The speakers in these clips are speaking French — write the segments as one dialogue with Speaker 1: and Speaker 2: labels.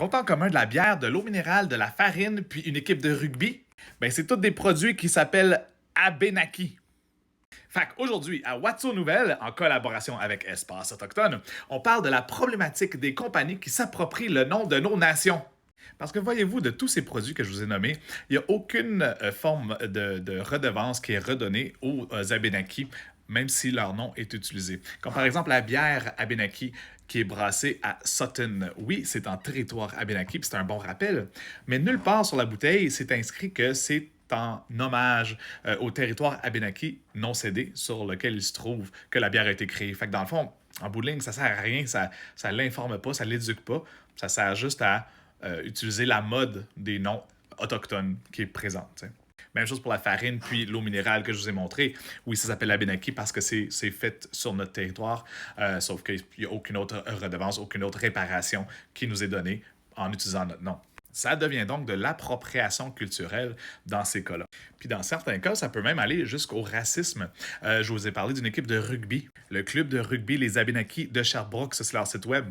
Speaker 1: Compte en commun de la bière, de l'eau minérale, de la farine, puis une équipe de rugby, ben c'est tous des produits qui s'appellent Abenaki. Fait qu'aujourd'hui, à Watso Nouvelles, en collaboration avec Espace Autochtone, on parle de la problématique des compagnies qui s'approprient le nom de nos nations. Parce que voyez-vous, de tous ces produits que je vous ai nommés, il n'y a aucune forme de redevance qui est redonnée aux Abenaki, même si leur nom est utilisé. Comme par exemple la bière Abenaki qui est brassée à Sutton. Oui, c'est en territoire Abenaki, puis c'est un bon rappel, mais nulle part sur la bouteille, c'est inscrit que c'est en hommage au territoire Abenaki non cédé sur lequel il se trouve que la bière a été créée. Fait que dans le fond, en bout de ligne, ça sert à rien, ça l'informe pas, ça l'éduque pas, ça sert juste à utiliser la mode des noms autochtones qui est présente. T'sais. Même chose pour la farine, puis l'eau minérale que je vous ai montré. Oui, ça s'appelle l'Abenaki parce que c'est fait sur notre territoire, sauf qu'il n'y a aucune autre redevance, aucune autre réparation qui nous est donnée en utilisant notre nom. Ça devient donc de l'appropriation culturelle dans ces cas-là. Puis dans certains cas, ça peut même aller jusqu'au racisme. Je vous ai parlé d'une équipe de rugby, le club de rugby Les Abenaki de Sherbrooke, ça c'est leur site web.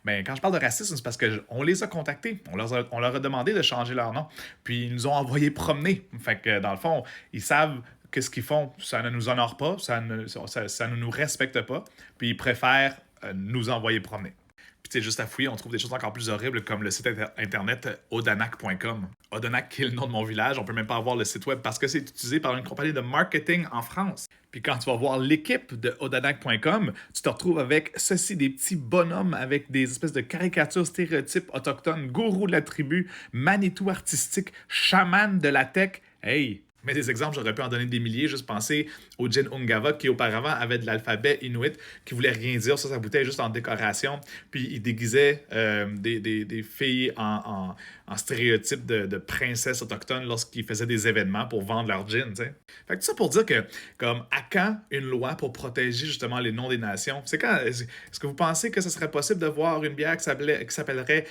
Speaker 1: Mais quand je parle de racisme, c'est parce qu'on les a contactés, on leur a demandé de changer leur nom, puis ils nous ont envoyé promener. Fait que dans le fond, ils savent que ce qu'ils font, ça ne nous honore pas, ça ne nous respecte pas, puis ils préfèrent nous envoyer promener. Puis, tu sais, juste à fouiller, on trouve des choses encore plus horribles comme le site internet odanak.com. Odanak, qui est le nom de mon village, on peut même pas avoir le site web parce que c'est utilisé par une compagnie de marketing en France. Puis quand tu vas voir l'équipe de odanak.com, tu te retrouves avec ceci, des petits bonhommes avec des espèces de caricatures stéréotypes autochtones, gourou de la tribu, Manitou artistique, chaman de la tech. Hey! Mais des exemples, j'aurais pu en donner des milliers. Juste penser au gin Ungava qui auparavant avait de l'alphabet inuit qui voulait rien dire sur sa bouteille juste en décoration. Puis il déguisait des filles en stéréotype de princesses autochtones lorsqu'ils faisaient des événements pour vendre leur gin. T'sais. Fait que tout ça pour dire que, comme, à quand une loi pour protéger justement les noms des nations? C'est quand? Est-ce que vous pensez que ce serait possible de voir une bière qui s'appellerait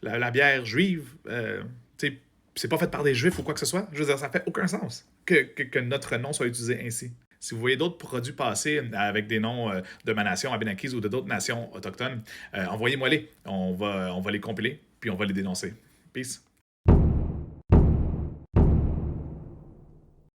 Speaker 1: la bière juive? C'est pas fait par des juifs ou quoi que ce soit. Je veux dire, ça fait aucun sens que notre nom soit utilisé ainsi. Si vous voyez d'autres produits passer avec des noms de ma nation, Abenakis ou de d'autres nations autochtones, envoyez-moi les. On va les compiler, puis on va les dénoncer. Peace.